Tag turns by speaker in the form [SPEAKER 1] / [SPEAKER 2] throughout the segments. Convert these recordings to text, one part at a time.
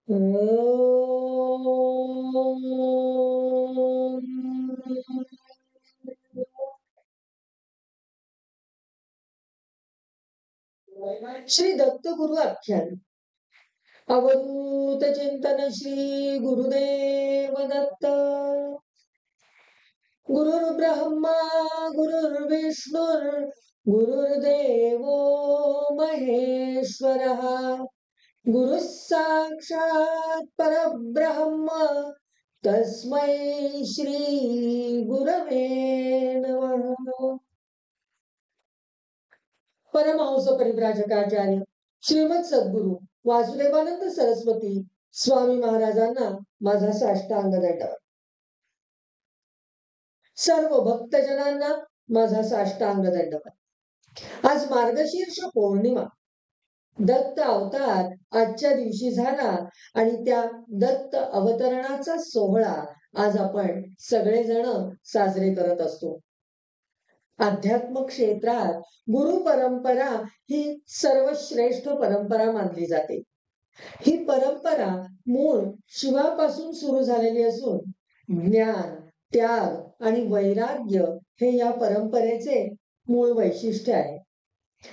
[SPEAKER 1] श्री दत्त गुरु आख्यान. अवधूत चिंतन श्री गुरुदेव दत्त. गुरुर्ब्रह्मा गुरुर्विष्णुर गुरुर्देवो महेश्वरः. गुरुः साक्षात् परब्रह्म तस्मै श्री गुरवे नमः. परमहंस परिव्राजकाचार्य श्रीमद सद्गुरु वासुदेवानंद सरस्वती स्वामी महाराजांना माझा साष्टांग दंडवत. सर्व भक्तजनांना माझा साष्टांग दंडवत. आज मार्गशीर्ष पौर्णिमा, दत्त अवतार आजच्या दिवशी झाला आणि त्या दत्त अवतरणाचा सोहळा आज आपण सगळेजण साजरे करत असतो. अध्यात्म क्षेत्रात गुरु परंपरा ही सर्वश्रेष्ठ परंपरा मानली जाते. ही परंपरा मूळ शिवापासून सुरू झालेली असून ज्ञान, त्याग आणि वैराग्य हे या परंपरेचे मूळ वैशिष्ट्य आहे.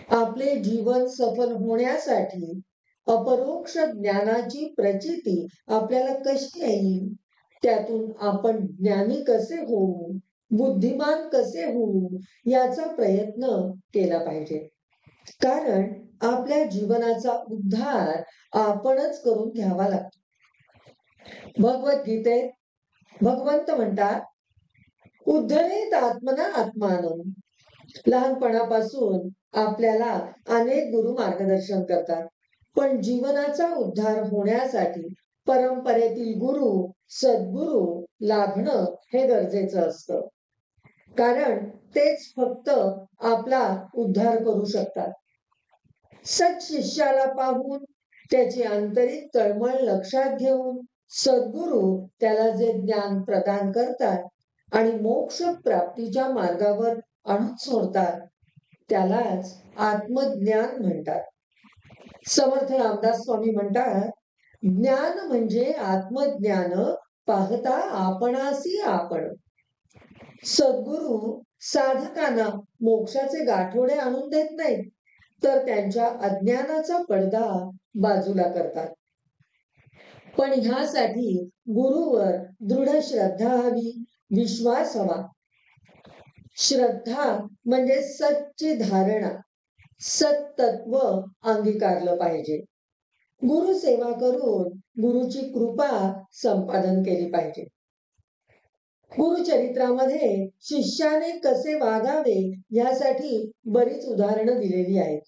[SPEAKER 1] आपले जीवन सफल होण्यासाठी अपरोक्ष ज्ञानाची प्रचिती आपल्याला कशी येईल, त्यातून आपण ज्ञानी कसे होऊ, बुद्धिमान कसे होऊ याचा प्रयत्न केला पाहिजे. कारण आपल्या जीवनाचा उद्धार आपणच करून घ्यावा लागतो. भगवद्गीतेत भगवंत म्हणतात, उद्धरेत आत्मना आत्मानं. लहानपणापासून आपल्याला अनेक गुरु मार्गदर्शन करतात, पण जीवनाचा उद्धार होण्यासाठी परंपरेतील गुरु, सद्गुरु लाभणं हे गरजेचं असतं. कारण तेच फक्त आपला उद्धार करू शकतात. सत शिष्याला पाहून त्याची आंतरिक तळमळ लक्षात घेऊन सद्गुरु त्याला जे ज्ञान प्रदान करतात आणि मोक्ष प्राप्तीच्या मार्गावर आणून सोडतात, त्यालाच आत्मज्ञान म्हणतात. समर्थ रामदास स्वामी म्हणतात, ज्ञान म्हणजे आत्मज्ञान पाहता आपणासी आपण. सद्गुरु साधकांना मोक्षाचे गाठोडे आणून देत नाहीत, तर त्यांच्या अज्ञानाचा पडदा बाजूला करतात. पण ह्यासाठी गुरुवर दृढ श्रद्धा हवी, विश्वास हवा. श्रद्धा म्हणजे सच्ची धारणा, सत्तत्व अंगीकारलं पाहिजे. गुरु सेवा करून गुरुची कृपा संपादन केली पाहिजे. गुरुचरित्रामध्ये शिष्याने कसे वागावे यासाठी बरीच उदाहरणं दिलेली आहेत.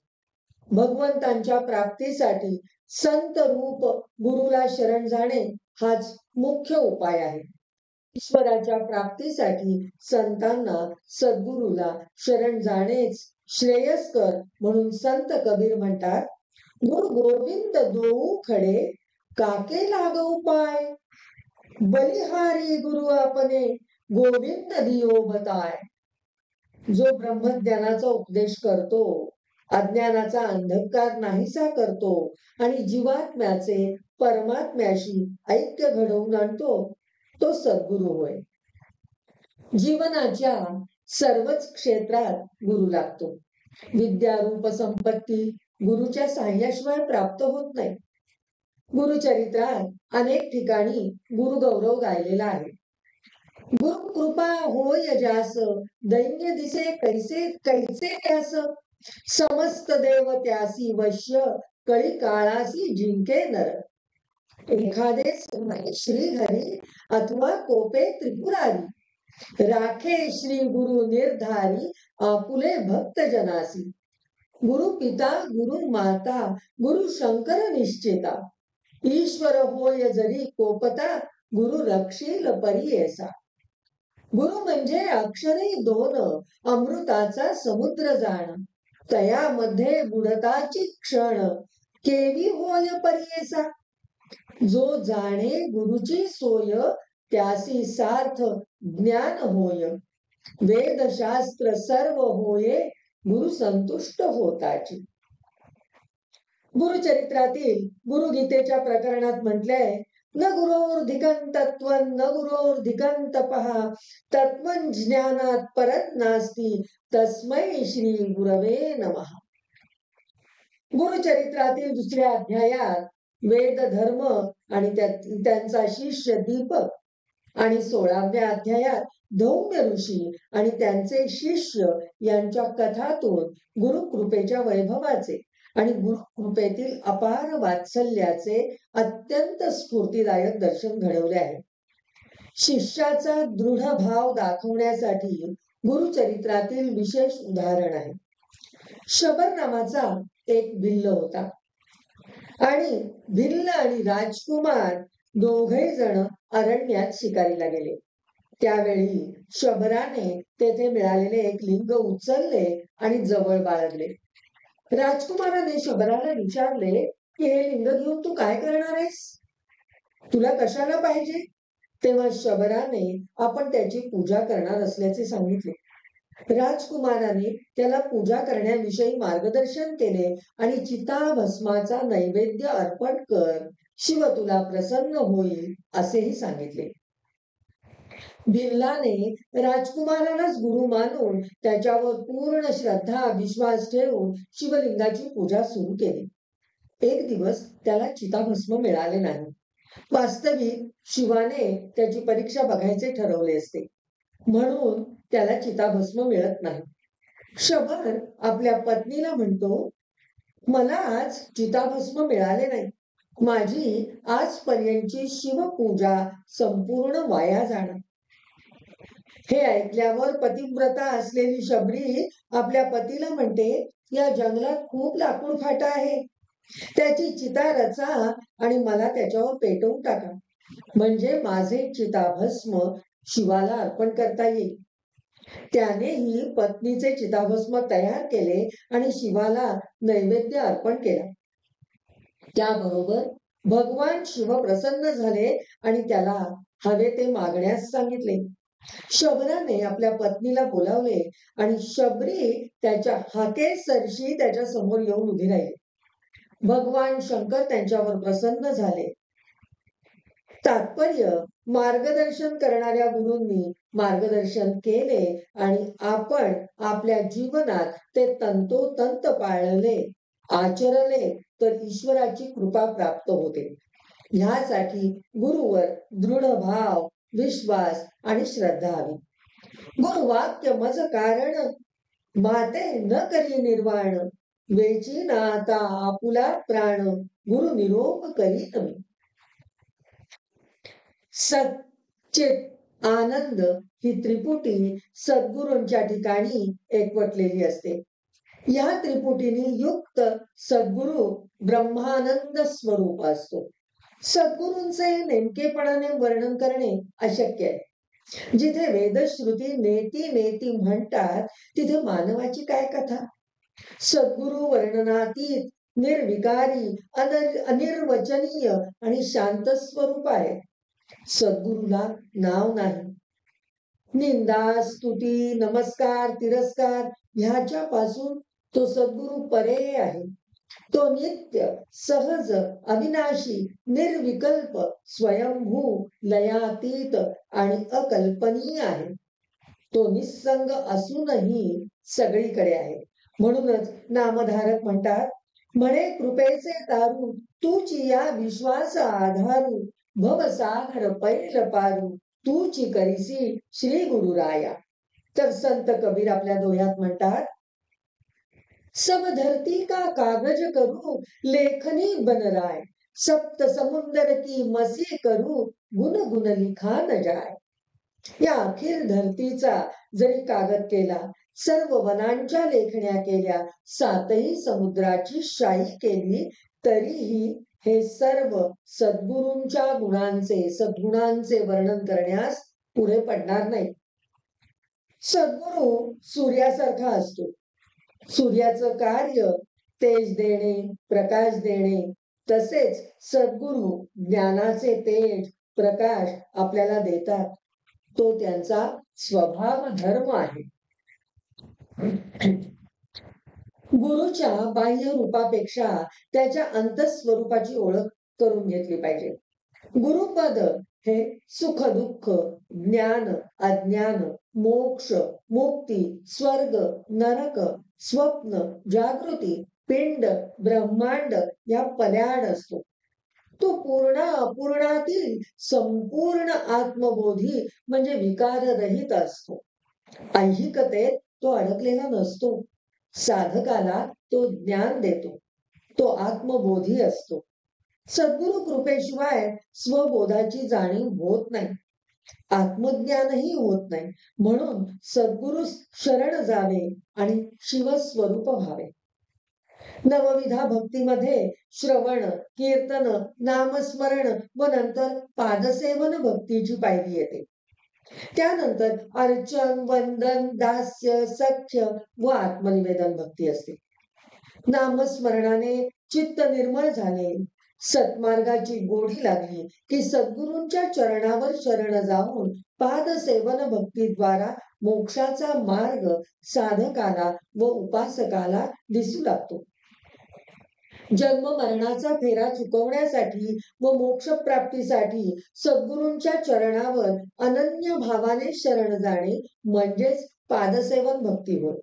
[SPEAKER 1] भगवंतांच्या प्राप्तीसाठी संत रूप गुरुला शरण जाणे हाच मुख्य उपाय आहे. ईश्वराच्या प्राप्तीसाठी संतांना सद्गुरूला शरण जाणेच श्रेयस्कर म्हणून संत कबीर म्हणतात, गुरु गोविंद दोऊ खडे काके लाग उपाय. बलिहारी गुरु आपने गोविंद दियो बताय. जो ब्रह्मज्ञानाचा उपदेश करतो, अज्ञानाचा अंधकार नाहीसा करतो आणि जीवात्म्याचे परमात्म्याशी ऐक्य घडवून आणतो, तो सद्गुरु होय. जीवनाच्या सर्वच क्षेत्रात गुरु लागतो. विद्यारूप संपत्ती गुरुच्या साह्याशिवाय प्राप्त होत नाही. गुरुचरित्रात अनेक ठिकाणी गुरुगौरव गायलेला आहे. गुरु कृपा होय जास, दैन्य दिसे कैसे कैसे त्यास. समस्त देव त्यासी वश्य, कळी काळासी जिंके नर. एखादे श्री हरी अथवा कोपे त्रिपुरारी, राखे श्री गुरु निर्धारी आपुले भक्त जनासी. गुरु पिता गुरु माता गुरु शंकर निश्चिता. ईश्वर होय जरी कोपता, गुरु रक्षील परियेसा. गुरु म्हणजे अक्षरे दोन, अमृताचा समुद्र जाण. तयामध्ये बुडताची क्षण, केवी होय परियेसा. जो जाणे गुरुची सोय, त्यासी सार्थ ज्ञान होय. वेदशास्त्र सर्व होये, गुरु संतुष्ट होताची. गुरुचरित्रातील गुरुगीतेच्या प्रकरणात म्हटलंय, न गुरोर्धिकं तत्त्वं न गुरोर्धिकं तपः तत्त्वं ज्ञानात परत नास्ति तस्मै श्री गुरवे नमः. गुरुचरित्रातील दुसऱ्या अध्यायात वेद धर्म आणि त्यांचा शिष्य दीपक आणि 16व्या अध्यायात धौम्य ऋषी आणि त्यांचे शिष्य यांच्या कथातून गुरुकृपेच्या वैभवाचे आणि गुरुकृपेतील अपार वात्सल्याचे अत्यंत स्फूर्तिदायक दर्शन घडवले आहे. शिष्याचा दृढ भाव दाखवण्यासाठी गुरुचरित्रातील विशेष उदाहरण आहे. शबर नावाचा एक भिल्ल होता आणि भिल्ल आणि राजकुमार दोघे जण अरण्यात शिकारीला गेले. त्यावेळी शबराने तेथे मिळालेले एक लिंग उचलले आणि जवळ बाळगले. राजकुमाराने शबराला विचारले की हे लिंग घेऊन तू काय करणार आहेस, तुला कशाला पाहिजे. तेव्हा शबराने आपण त्याची पूजा करणार असल्याचे सांगितले. राजकुमाराने त्याला पूजा करण्याविषयी मार्गदर्शन केले आणि चिताभस्माचा नैवेद्य अर्पण कर, शिव तुला प्रसन्न होईल असेही सांगितले. भिल्लाने राजकुमारालाच गुरु मानून त्याच्यावर पूर्ण श्रद्धा विश्वास ठेवून शिवलिंगाची पूजा सुरू केली. एक दिवस त्याला चिताभस्म मिळाले नाही. वास्तविक शिवाने त्याची परीक्षा बघायचे ठरवले असते, म्हणून त्याला चिताभस्म मिळत नाही. शबर आपल्या पत्नीला म्हणतो, मला आज चिताभस्म मिळाले नाही, माझी आजपर्यंतची शिवपूजा संपूर्ण वाया जाणार. हे ऐकल्यावर पतिव्रता असलेली शबरी आपल्या पतीला म्हणते, या जंगलात खूप लाकूड फाटा आहे, त्याची चिता रचा आणि मला त्याच्यावर पेटवून टाका, म्हणजे माझे चिताभस्म शिवाला अर्पण करता येईल. त्यानेही पत्नीचे चिताभस्म तयार केले आणि शिवाला नैवेद्य अर्पण केला. त्याबरोबर भगवान शिव प्रसन्न झाले आणि त्याला हवे ते मागण्यास सांगितले. शबराने आपल्या पत्नीला बोलावले आणि शबरी त्याच्या हाकेसरशी त्याच्या समोर येऊन उभी राहिली. भगवान शंकर त्यांच्यावर प्रसन्न झाले. तात्पर्य, मार्गदर्शन करणाऱ्या गुरूंनी मार्गदर्शन केले आणि आपण आपल्या जीवनात ते तंतोतंत पाळले, आचरले तर ईश्वराची कृपा प्राप्त होते. ह्यासाठी गुरुवर दृढ भाव, विश्वास आणि श्रद्धा हवी. गुरुवाक्य मज कारण माते न करी निर्वाण, वेची नाता आपुला प्राण गुरु निरोप करी नमी. सच्चित आनंद ही त्रिपुटी सद्गुरूंच्या ठिकाणी एकवटलेली असते. या त्रिपुटीने युक्त सद्गुरु ब्रह्मानंद स्वरूप असतो. सद्गुरूंचे नेमकेपणाने वर्णन करणे अशक्य आहे. जिथे वेदश्रुती नेती नेती म्हणतात, तिथे मानवाची काय कथा. सद्गुरु वर्णनातीत, निर्विकारी, अनिर्वचनीय आणि शांत स्वरूप आहे. सद्गुरूला नाव नाही. निंदा, स्तुती, नमस्कार, तिरस्कार ह्याच्यापासून तो सद्गुरु परे आहे. तो नित्य, सहज, अविनाशी, निर्विकल्प, स्वयंभू, लयातीत आणि अकल्पनीय आहे. तो निस्संग असूनही सगळीकडे आहे. म्हणूनच नामधारक म्हणतात, म्हणे कृपेचे दारू तूची या विश्वास आधारू, भवसागर पैल पारू तूची करीसी श्री गुरुराया. तर संत कबीर आपल्या दोह्यात म्हणतात, सब धरती का कागज करू लेखनी बन राय, सप्त समुंदर की मसी करू गुण गुण लिखा न जाय. या अखिल धरतीचा जरी कागद केला, सर्व वनांच्या लेखण्या केल्या, सातही समुद्राची शाई केली, तरीही हे सर्व सद्गुरूंच्या गुणांचे, सद्गुणांचे वर्णन करण्यास पुढे पडणार नाही. सद्गुरू सूर्यासारखा असतो. सूर्याचं कार्य तेज देणे, प्रकाश देणे. तसेच सद्गुरू ज्ञानाचे तेज, प्रकाश आपल्याला देतात. तो त्यांचा स्वभाव धर्म आहे. गुरुच्या बाह्य रूपापेक्षा त्याच्या अंतस्वरूपाची ओळख करून घेतली पाहिजे. गुरुपद हे सुख दुःख, ज्ञान अज्ञान, मोक्ष मुक्ती, स्वर्ग नरक, स्वप्न जागृती, पिंड ब्रह्मांड या पल्याड असतो. तो पूर्ण अपूर्णातील संपूर्ण आत्मबोधी म्हणजे विकाररहित असतो. ऐहिकतेत तो अडकलेला नसतो. साधकाला तो ज्ञान देतो. तो आत्मबोधी असतो. सद्गुरु कृपेशिवाय स्वबोधाची जाणीव होत नाही. आत्मज्ञानही होत नाही. म्हणून सद्गुरु शरण जावे आणि शिवस्वरूप व्हावे. नवविधा भक्तीमध्ये श्रवण कीर्तन नामस्मरण व नंतर पादसेवन भक्तीची पायरी येते. त्यानंतर अर्चन वंदन दास्य सख्य व आत्मनिवेदन भक्ती असते. नामस्मरणाने चित्त निर्मळ झाले, सत्मार्गाची गोडी लागली की सद्गुरूंच्या चरणावर शरण जाऊन पादसेवन भक्तीद्वारा मोक्षाचा मार्ग साधकाला व उपासकाला दिसू लागतो. जन्म मरणाचा फेरा चुकवण्यासाठी व मोक्षप्राप्तीसाठी सद्गुरूंच्या चरणावर अनन्य भावाने शरण जाणे म्हणजेच पादसेवन भक्ती होय.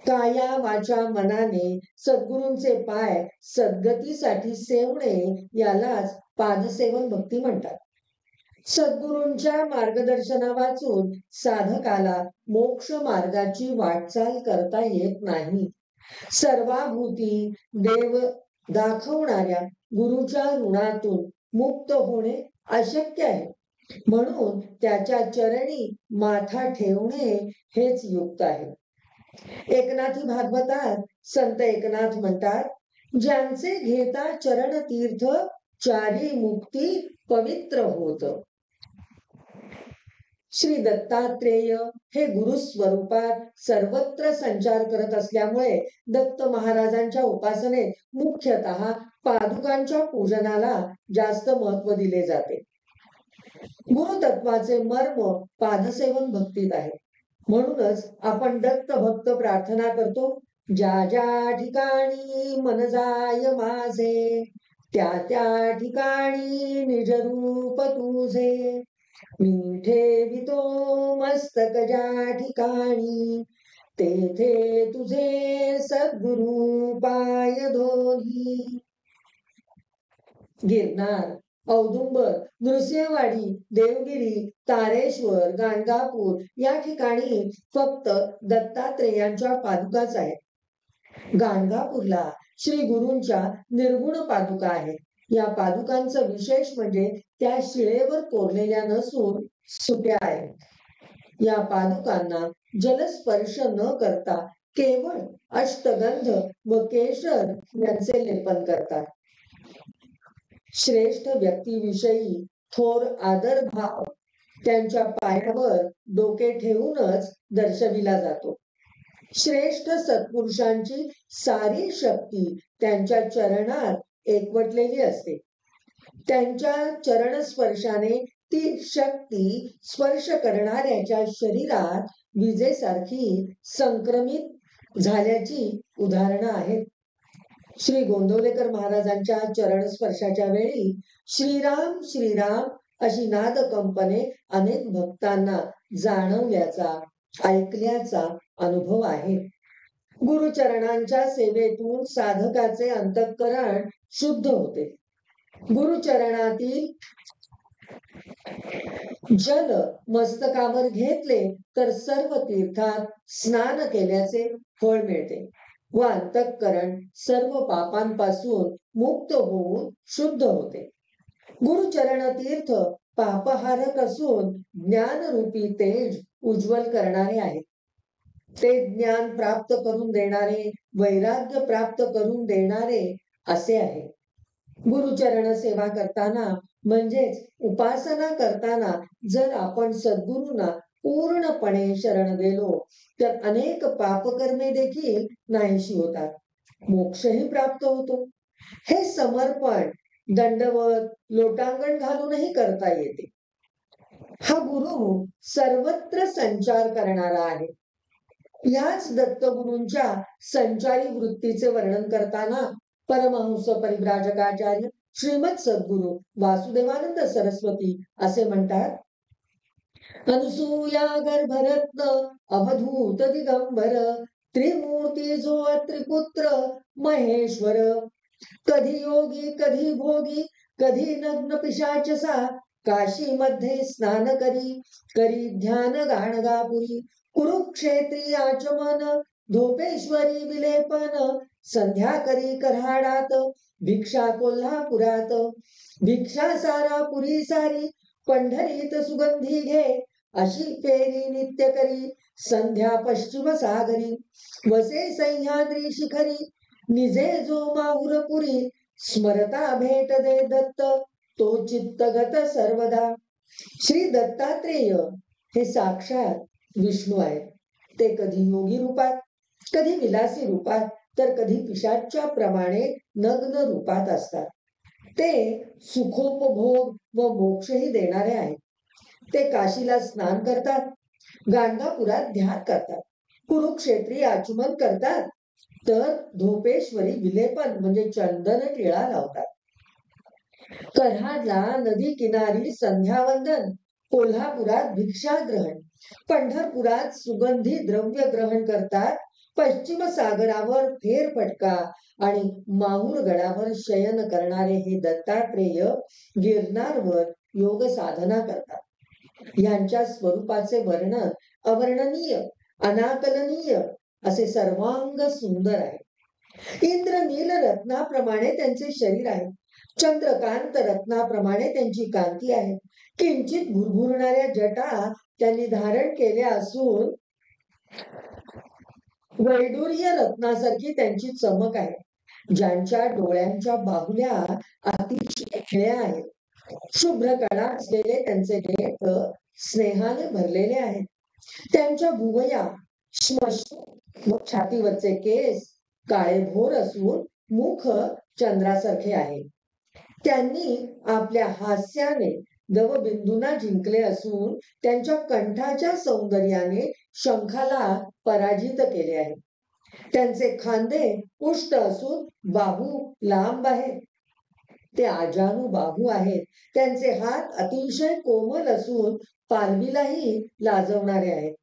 [SPEAKER 1] काया वाचा मनाने सद्गुरूंचे पाय सद्गतीसाठी सेवणे यालाच पादसेवन भक्ती म्हणतात. सद्गुरूंच्या मार्गदर्शना वाचून साधकाला मोक्ष मार्गाची वाटचाल करता येत नाही. सर्वाभूती देव दाखवणाऱ्या गुरुच्या ऋणातून मुक्त होणे अशक्य आहे. म्हणून त्याच्या चरणी माथा ठेवणे हेच युक्त आहे. एकनाथी भागवतात संत एकनाथ म्हणतात, ज्यांचे घेता चरण तीर्थ चारी मुक्ती पवित्र होत. श्री दत्तात्रेय हे गुरुस्वरूपात सर्वत्र संचार करत असल्यामुळे दत्त महाराजांच्या उपासनेत मुख्यतः पादुकांच्या पूजनाला जास्त महत्व दिले जाते. गुरुतत्वाचे मर्म पादसेवन भक्तीत आहे. म्हणूनच आपण दत्त भक्त प्रार्थना करतो, ज्या ज्या ठिकाणी मन जाय माझे त्या त्या ठिकाणी निज रूप तुझे. मी ठेवितो मस्तक ज्या ठिकाणी तेथे तुझे सद्गुरु पाय दोन्ही. गिरनार, औदुंबर, नृसिंहवाडी, देवगिरी, तारेश्वर, गाणगापूर या ठिकाणी फक्त दत्तात्रेयांच्या पादुकाच आहेत. गाणगापूरला श्री गुरूंच्या निर्गुण पादुका आहेत. या पादुकांचं विशेष म्हणजे त्या शिळेवर कोरलेल्या नसून सुट्या आहेत. या पादुकांना जलस्पर्श न करता केवळ अष्टगंध व केशर यांचे लेपन करतात. श्रेष्ठ व्यक्तीविषयी थोर आदर भाव त्यांच्या पायावर डोके ठेवूनच दर्शविला जातो. श्रेष्ठ सत्पुरुषांची सारी शक्ती त्यांच्या चरणात एकवटलेली असते. त्यांच्या चरण स्पर्शाने ती शक्ती स्पर्श करणाऱ्याच्या शरीरात विजेसारखी संक्रमित झाल्याची उदाहरणं आहेत. श्री गोंदवलेकर महाराजांच्या चरण स्पर्शाच्या वेळी श्रीराम श्रीराम अशी नाद कंपने अनेक भक्तांना जाणवल्याचा ऐकल्याचा अनुभव आहे. गुरुचरणांच्या सेवेतून साधकाचे अंतःकरण शुद्ध होते. गुरुचरणातील जल मस्तकावर घेतले तर सर्व तीर्थात स्नान केल्याचे फळ मिळते व अंतःकरण सर्व पापांपासून मुक्त होऊन शुद्ध होते. गुरुचरण तीर्थ पापहारक असून ज्ञानरूपी तेज उज्ज्वल करणारे आहेत. ते ज्ञान प्राप्त करून देणारे, वैराग्य प्राप्त करून देणारे असे आहे. गुरुचरण सेवा करताना म्हणजेच उपासना करताना जर आपण सद्गुरूंना पूर्णपणे शरण गेलो तर अनेक पापकर्मे देखील नाहीशी होतात. मोक्षही प्राप्त होतो. हे समर्पण दंडवत लोटांगण घालूनही करता येते. हा गुरु सर्वत्र संचार करणारा आहे. याच दत्तगुरूंच्या संचारी वृत्तीचे वर्णन करताना परमहंस परिव्राजकाचार्य श्रीमद सद्गुरु वासुदेवानंद सरस्वती असे म्हणतात, अनुसूया गर्भरत्न अवधूत दिगंबर त्रिमूर्ती जो त्रिपुत्र महेश्वर, कधी योगी कधी भोगी कधी नग्न पिशाचसा, काशी मध्ये स्नान करी करी ध्यान गाणगापुरी, कुरुक्षेत्री आचमन धोपेश्वरी विलेपन, संध्या करी कराडात भिक्षा कोल्हापुरात, भिक्षा सारा पुरी सारी पंढरीत सुगंधी घे, अशी फेरी नित्य करी संध्या पश्चिम सागरी, वसे सह्याद्री शिखरी निजे जो माहुरपुरी, स्मरता भेट दे दत्त तो चित्तगत सर्वदा. श्री दत्तात्रेय हे साक्षात विष्णू आहेत. ते कधी योगी रूपात, कधी विलासी रूपात, तर कधी पिशाच्या प्रमाणे नग्न रूपात असतात. ते सुखोपभोग व मोक्षही देणारे आहेत. ते काशीला स्नान करतात, गाणगापुरात ध्यान करतात, कुरुक्षेत्री आचमन करतात, तर धोपेश्वरी विलेपन म्हणजे चंदन टिळा लावतात. कराडला नदी किनारी संध्यावंदन, कोल्हापुरात भिक्षाग्रहण, पंढरपुरात सुगंधी द्रव्य ग्रहण करतात, पश्चिम सागरावर फेरफटका आणि माहुरगडावर शयन करणारे हे दत्तात्रेय गिरनारवर योग साधना करतात. यांच्या स्वरूपाचे वर्णन अवर्णनीय अनाकलनीय असे सर्वांग सुंदर आहे. इंद्रनील रत्नाप्रमाणे त्यांचे शरीर आहे. चंद्रकांत रत्नाप्रमाणे त्यांची कांती आहे. किंचित भुरभुरणाऱ्या जटा त्यांनी धारण केल्या असून वैडूर्य रत्नासारखी त्यांची चमक आहे. ज्यांच्या डोळ्यांच्या बाहुल्या अतिशय खिळ्या आहेत. शुभ्र कडा असलेले त्यांचे नेत्र स्नेहाने भरलेले आहेत. त्यांच्या भुवया श्मश्म व छातीवरचे केस काळेभोर असून मुख चंद्रासारखे आहे. त्यांनी आपल्या हास्याने दवबिंदूंना जिंकले असून त्यांच्या कंठाच्या सौंदर्याने शंखाला पराजित केले आहे. त्यांचे खांदे पुष्ट असून बाहू लांब आहेत. ते आजानू बाहू आहेत. त्यांचे हात अतिशय कोमल असून पालवीलाही लाजवणारे आहेत.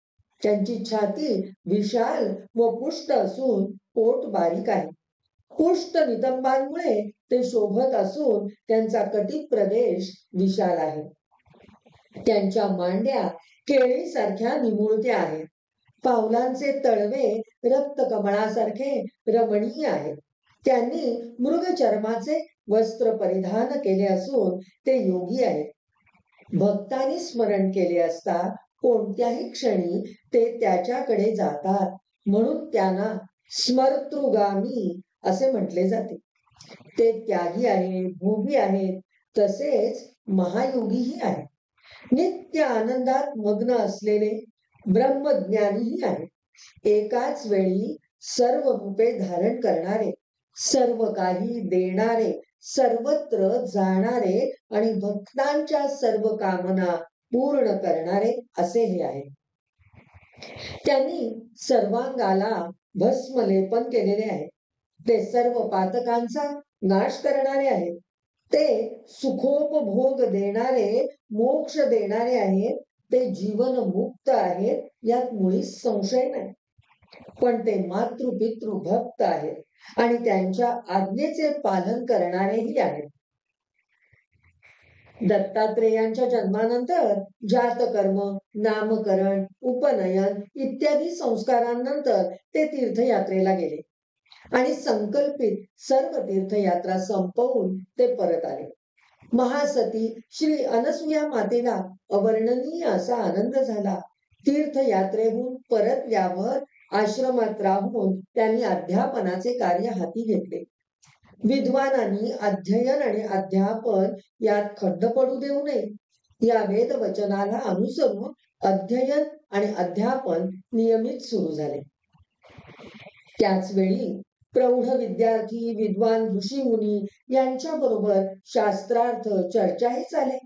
[SPEAKER 1] त्यांची छाती विशाल व पुष्ट असून पोट बारीक आहे. पुष्ट नितंबांमुळे ते शोभत असून त्यांचा कटिक प्रदेश विशाल आहे. त्यांच्या मांड्या केळीसारख्या निमुळत्या आहेत. पावलांचे तळवे रक्तकमळासारखे रमणीय आहेत. त्यांनी मृगचर्माचे वस्त्र परिधान केले असून ते योगी आहेत. भक्तांनी स्मरण केले असता कोणत्याही क्षणी ते त्याच्याकडे जातात, म्हणून त्यांना स्मर्तृगामी असे म्हटले जाते. ते त्यागी आहेत, भोगी आहेत, तसेच महायोगीही आहेत. नित्य आनंदात मग्न असलेले ब्रह्मज्ञानीही आहेत. एकाच वेळी सर्व रूपे धारण करणारे, सर्व काही देणारे, सर्वत्र जाणारे आणि भक्तांच्या सर्व कामना पूर्ण करणारे असे हे आहे. त्यांनी सर्वांगाला भस्मलेपन केलेले आहे. ते सर्व पातकांचा नाश करणारे आहेत. ते सुखोपभोग देणारे, मोक्ष देणारे आहेत. ते जीवन मुक्त आहेत, यात मुळीच संशय नाही. पण ते मातृपितृ भक्त आहेत आणि त्यांच्या आज्ञेचे पालन करणारेही आहेत. दत्तात्रेयांच्या जन्मानंतर जातकर्म, नामकरण, उपनयन इत्यादी संस्कारांनंतर ते तीर्थयात्रेला गेले आणि संकल्पित सर्व तीर्थयात्रा संपवून ते परत आले. महासती श्री अनसुया मातेला अवर्णनीय असा आनंद झाला. तीर्थयात्रेहून परतल्यावर आश्रमात राहून त्यांनी अध्यापनाचे कार्य हाती घेतले. विद्वानांनी अध्ययन आणि अध्यापन यात खड्ड पडू देऊ नये. या वेदवचनाला अनुसरून अध्ययन आणि अध्यापन नियमित सुरू झाले. त्याच वेळी प्रौढ विद्यार्थी, विद्वान ऋषीमुनी यांच्या बरोबर शास्त्रार्थ चर्चाही चाले.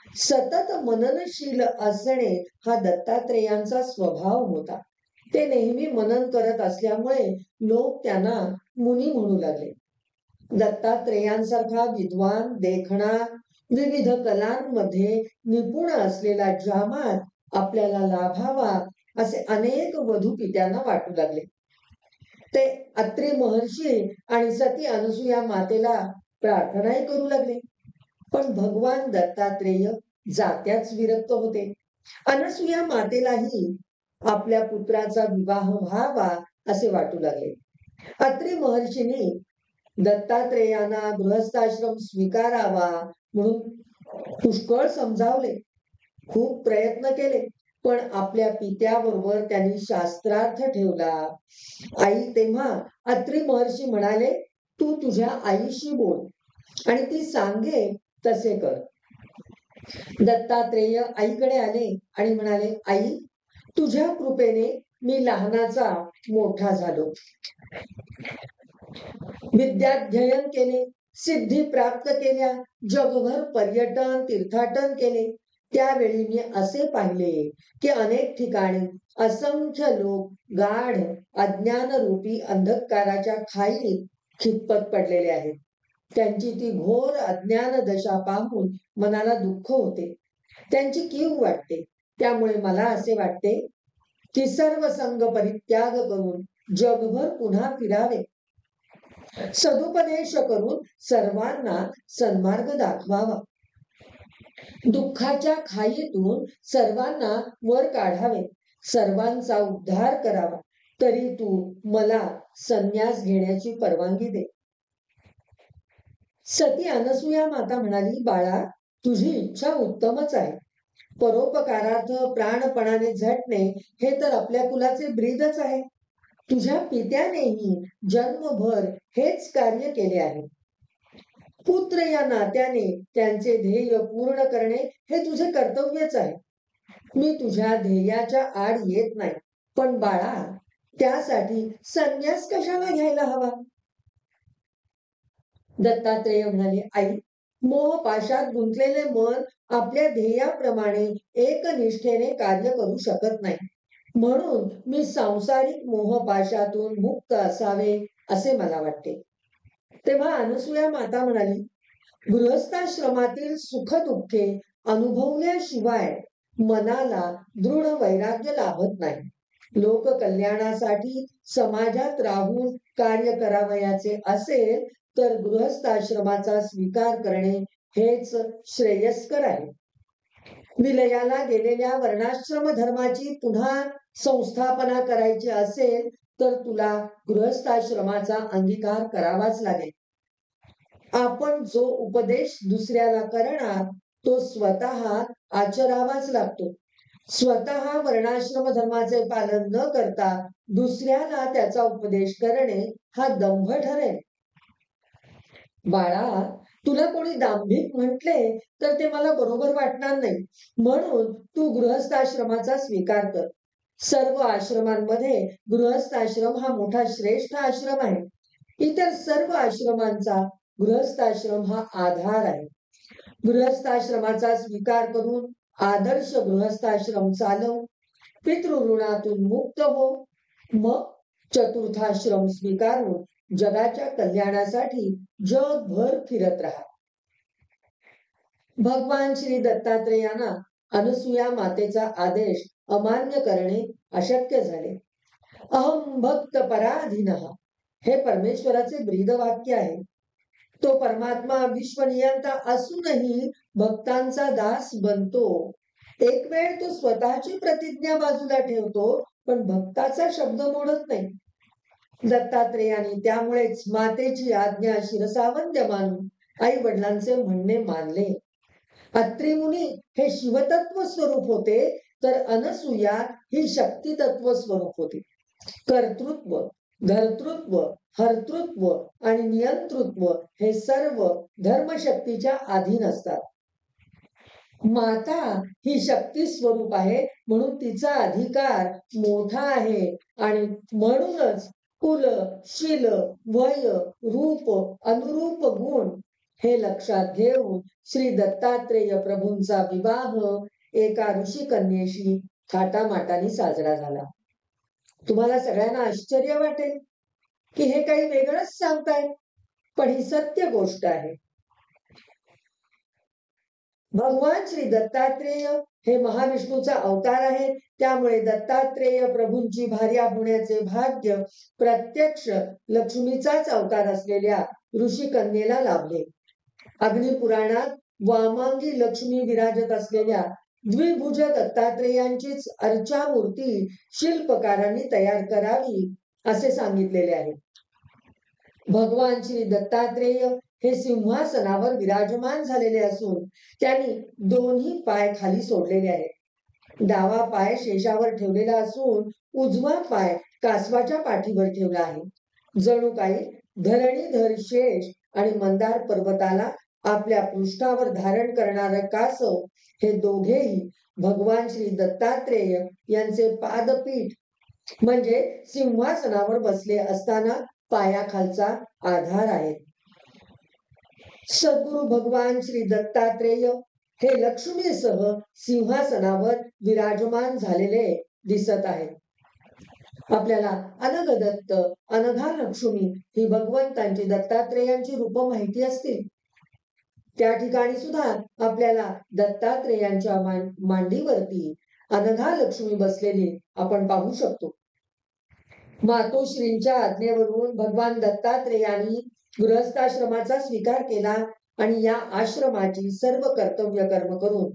[SPEAKER 1] सतत मननशील असणे हा दत्तात्रेयांचा स्वभाव होता. ते नेहमी मनन करत असल्यामुळे लोक त्यांना मुनी म्हणू लागले. दत्तात्रेयांसारखा विद्वान, देखणा, विविध कलांमध्ये निपुण असलेला जामात आपल्याला लाभावा असे अनेक वधूपी त्यांना वाटू लागले. ते अत्रि महर्षी आणि सती अनसुया मातेला प्रार्थनाही करू लागले. पण भगवान दत्तात्रेय जात्याच विरक्त होते. अनसुया मातेलाही आपल्या पुत्राचा विवाह व्हावा असे वाटू लागले. अत्रि महर्षींनी दत्तात्रेयांना गृहस्थाश्रम स्वीकारावा म्हणून पुष्कळ समजावले, खूप प्रयत्न केले, पण आपल्या पित्याबरोबर त्यांनी शास्त्रार्थ ठेवला. आई तेव्हा अत्रि महर्षी म्हणाले, तू तुझ्या आईशी बोल आणि ती सांगे तसे कर. दत्तात्रेय आईकडे आले आणि म्हणाले, आई, तुझ्या कृपेने मी लहानाचा मोठा झालो, विद्याध्ययन केले, सिद्धी प्राप्त केल्या, जगभर पर्यटन तीर्थाटन केले. त्यावेळी मी असे पाहिले की अनेक ठिकाणी असंख्य लोक गाढ अज्ञानरूपी अंधकाराच्या खाईत खितपत पडलेले आहेत. त्यांची ती घोर अज्ञान दशा पाहून मनाला दुःख होते, त्यांची कीव वाटते. त्यामुळे मला असे वाटते की सर्व संग परित्याग करून जगभर पुन्हा फिरावे, सदुपदेश करून सर्वांना सन्मार्ग दाखवावा, दुःखाच्या खाईतून सर्वांना वर काढावे, सर्वांचा उद्धार करावा. तरी तू मला संन्यास घेण्याची परवानगी दे. सती अनसुया माता म्हणाली, बाळा, तुझी इच्छा उत्तमच आहे. परोपकारार्थ प्राणपणाने झटणे हे तर आपल्या कुलाचे ब्रीदच आहे. तुझ्या पित्यानेही जन्मभर हेच कार्य केले आहे. पुत्र या नात्याने त्यांचे ध्येय पूर्ण करणे हे तुझे कर्तव्यच आहे. मी तुझ्या ध्येयाच्या आड येत नाही, पण बाळा, त्यासाठी संन्यास कशाला घ्यायला हवा? दत्तात्रेय म्हणाले, आई, मोहपाशात गुंतलेले मन आपल्या ध्येयाप्रमाणे एकनिष्ठेने कार्य करू शकत नाही. म्हणून मी सांसारिक मोहपाशातून मुक्त असावे असे मला वाटते. तेव्हा अनसुया माता म्हणाली, गृहस्थाश्रमातील सुख दुःखे अनुभवल्याशिवाय मनाला दृढ वैराग्य लाभत नाही. लोककल्याणासाठी समाजात राहून कार्य करावयाचे असेल तर गृहस्थाश्रमाचा स्वीकार करणे हेच श्रेयस्कर आहे. विलयाला गेलेल्या वर्णाश्रम धर्माची पुन्हा संस्थापना करायची असेल तर तुला गृहस्थाश्रमाचा अंगीकार करावाच लागेल. आपण जो उपदेश दुसऱ्याला करणार तो स्वतः आचरावाच लागतो. स्वतः वर्णाश्रम धर्माचे पालन न करता दुसऱ्याला त्याचा उपदेश करणे हा दंभ ठरेल. बाळा, तुला कोणी दांभिक म्हटले तर ते मला बरोबर वाटणार नाही. म्हणून तू गृहस्थाश्रमाचा स्वीकार कर. सर्व आश्रमांमध्ये गृहस्थाश्रम हा मोठा श्रेष्ठ आश्रम आहे. इतर सर्व आश्रमांचा गृहस्थाश्रम हा आधार आहे. गृहस्थाश्रमाचा स्वीकार करून आदर्श गृहस्थाश्रम चालव, पितृऋणातून मुक्त हो, मग चतुर्थाश्रम स्वीकारून जगाच्या कल्याणासाठी जगभर फिरत राहा. भगवान श्री दत्तात्रेयांना अनसुया मातेचा आदेश अमान्य करणे अशक्य झाले. अहम भक्त पराधीनः हे परमेश्वराचे ब्रीदवाक्य आहे. तो परमात्मा विश्वनियंता असूनही भक्तांचा दास बनतो. एक वेळ तो स्वतःची प्रतिज्ञा बाजूला ठेवतो, पण भक्ताचा शब्द मोडत नाही. दत्तात्रेयाने त्यामुळेच मातेची आज्ञा शिरसावंद्य मानून आई वडिलांचे म्हणणे मानले. अत्रि मुनी हे शिवतत्व स्वरूप होते, तर अनसुया ही शक्ती तत्व स्वरूप होती. कर्तृत्व, धर्तृत्व, हर्तृत्व आणि नियंतृत्व हे सर्व धर्मशक्तीच्या अधीन असतात. माता ही शक्ती स्वरूप आहे, म्हणून तिचा अधिकार मोठा आहे आणि म्हणूनच कुल, शील, वय, रूप, अनुरूप गुण हे लक्षात घेऊन श्री दत्तात्रेय प्रभूंचा विवाह एका ऋषिकन्येशी थाटामाटाने साजरा झाला. तुम्हाला सगळ्यांना आश्चर्य वाटेल की हे काही वेगळंच सांगतायत, पण ही सत्य गोष्ट आहे. भगवान श्री दत्तात्रेय हे महाविष्णूचा अवतार आहे. त्यामुळे दत्तात्रेय प्रभूंची भार्या होण्याचे भाग्य प्रत्यक्ष लक्ष्मीचाच अवतार असलेल्या ऋषी कन्येला लाभले. अग्निपुराणात वामांगी लक्ष्मी विराजत असलेल्या द्विभुज दत्तात्रेयांचीच अर्चा मूर्ती शिल्पकारांनी तयार करावी असे सांगितलेले आहे. भगवान श्री दत्तात्रेय हे सिंहासनावर विराजमान झालेले असून त्यांनी दोन्ही पाय खाली सोडलेले आहेत. डावा पाय शेषावर ठेवलेला असून उजवा पाय कासवाच्या पाठीवर ठेवला आहे. जणू काही धरणीधर शेष आणि मंदार पर्वताला आपल्या पृष्ठावर धारण करणारे कासव हे दोघेही भगवान श्री दत्तात्रेय यांचे पादपीठ म्हणजे सिंहासनावर बसले असताना पायाखालचा आधार आहेत. सद्गुरु भगवान श्री दत्तात्रेय हे लक्ष्मीसह सिंहासनावर विराजमान झालेले दिसत आहेत. आपल्याला अनघ दत्त, अनघा लक्ष्मी ही भगवंतांची दत्तात्रेयांची रूप माहिती असतील. त्या ठिकाणी सुद्धा आपल्याला दत्तात्रेयांच्या मांडीवरती अनघा लक्ष्मी बसलेली आपण पाहू शकतो. मातोश्रींच्या आज्ञेवरून भगवान दत्तात्रेयांनी गृहस्थाश्रमाचा स्वीकार केला आणि या आश्रमाची सर्व कर्तव्य कर्म करून